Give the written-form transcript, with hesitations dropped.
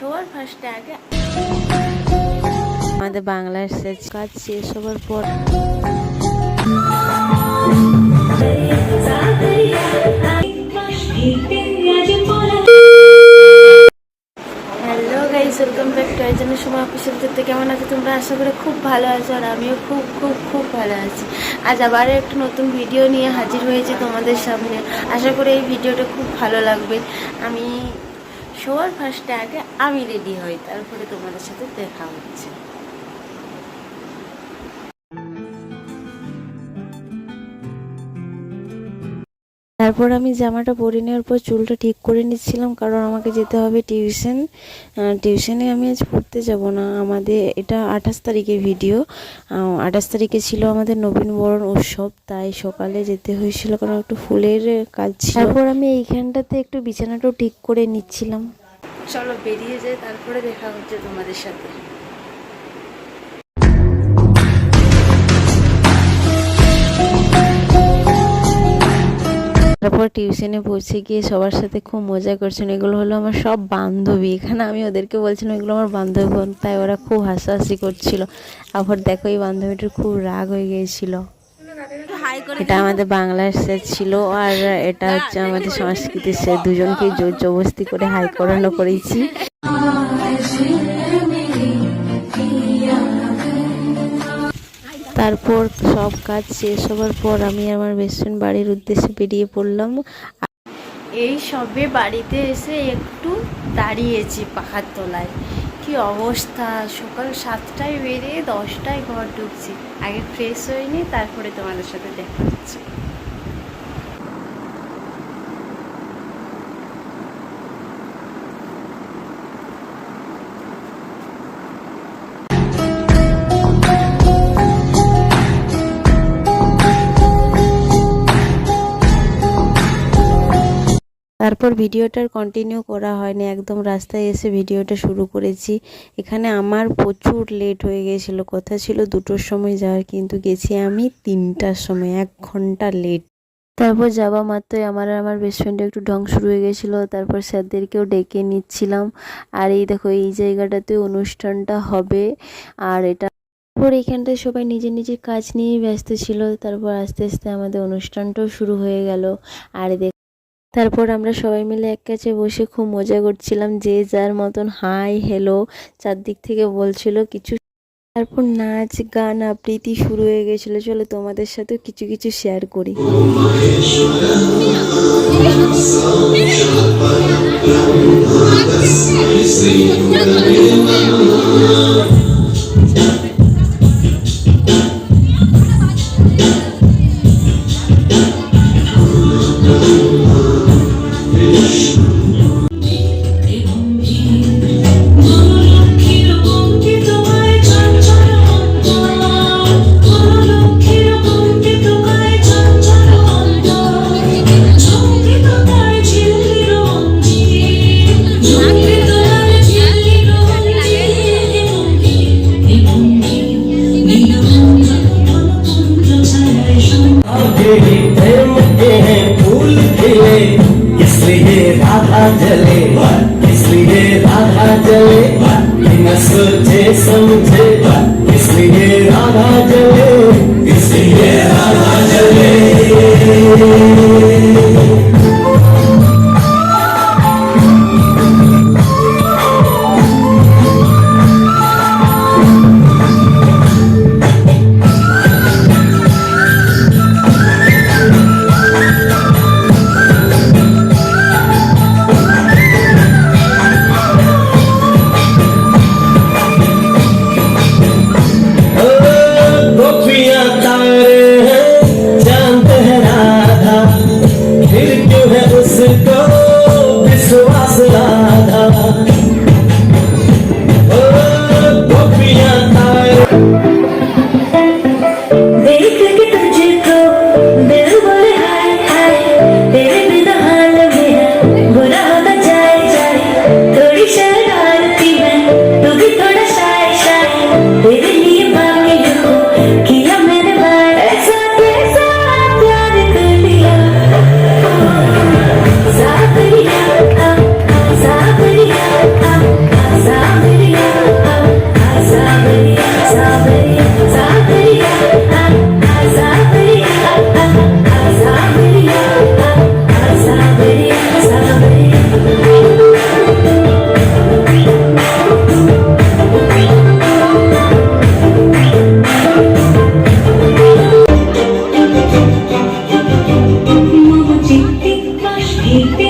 সবার ফার্স্টে আগে আমাদের বাংলার কাজ শেষ হবার পর hello guys, welcome back to আইজনের সময় অফিসিয়াল থেকে। কেমন আছো তোমরা? আশা করি খুব ভালো আছো, আর আমিও খুব খুব খুব ভালো আছি। আজ আবার একটা নতুন ভিডিও নিয়ে হাজির হয়েছি তোমাদের সামনে। আশা করি এই ভিডিওটা খুব ভালো লাগবে। আমি সবার ফার্স্টে আগে আমি রেডি হই, তারপরে তোমাদের সাথে দেখা হচ্ছে। তারপর আমি জামাটা পরে নেওয়ার পর চুলটা ঠিক করে নিচ্ছিলাম, কারণ আমাকে যেতে হবে টিউশনে আমি আজ পড়তে যাব না। আমাদের এটা 28 তারিখের ভিডিও। 28 তারিখে ছিল আমাদের নবীনবরণ উৎসব, তাই সকালে যেতে হয়েছিল, কারণ একটু ফুলের কাজ ছিল। তারপর আমি এইখানটাতে একটু বিছানাটাও ঠিক করে নিচ্ছিলাম। চলো বেরিয়ে যাই, তারপরে দেখা হচ্ছে তোমাদের সাথে। তারপর টিউশনে পৌঁছে গিয়ে সবার সাথে খুব মজা করছেন। এগুলো হলো আমার সব বান্ধবী। এখানে আমি ওদেরকে বলছিলাম এগুলো আমার বান্ধবী, তাই ওরা খুব হাসাহাসি করছিল। আবার দেখো এই বান্ধবীটার খুব রাগ হয়ে গিয়েছিল। এটা আমাদের বাংলার স্যার ছিল, আর এটা হচ্ছে আমাদের সংস্কৃতির স্যার। দুজনকে জোর জবরদস্তি করে হাই করানো করেছি। তারপর সব কাজ শেষ হবার পর আমি আমার বেস্ট ফ্রেন্ড বাড়ির উদ্দেশ্যে বেরিয়ে পড়লাম। এই সবে বাড়িতে এসে একটু দাঁড়িয়েছি পাখার তলায়। কি অবস্থা! সকাল 7টায় বেরিয়ে 10টায় ঘর ঢুকছি। আগে ফ্রেশ হয়নি, তারপরে তোমাদের সাথে দেখা হচ্ছে। তারপর ভিডিওটার কন্টিনিউ করা হয়নি, একদম রাস্তায় এসে ভিডিওটা শুরু করেছি। এখানে আমার প্রচুর লেট হয়ে গেছিলো। কথা ছিল 2টোর সময় যাওয়ার, কিন্তু গেছি আমি 3টার সময়, 1 ঘন্টা লেট। তারপর যাওয়া মাত্রই আমার বেস্ট ফ্রেন্ডের একটু ঢং শুরু হয়ে গেছিলো। তারপর স্যারদেরকেও ডেকে নিচ্ছিলাম। আর এই দেখো, এই জায়গাটাতে অনুষ্ঠানটা হবে। আর এটা তারপর এখানটায় সবাই নিজের নিজের কাজ নিয়ে ব্যস্ত ছিল। তারপর আস্তে আস্তে আমাদের অনুষ্ঠানটাও শুরু হয়ে গেল। আর তারপর আমরা সবাই মিলে এক কাছে বসে খুব মজা করছিলাম, যে যার মতন হাই হ্যালো চারদিক থেকে বলছিল কিছু। তারপর নাচ গান আবৃত্তি শুরু হয়ে গেছিল। চলো তোমাদের সাথে কিছু কিছু শেয়ার করি। जले इसलिए राधा जले, बिना सोचे समझे इसलिए राधा जले, इसलिए राधा जले। जीते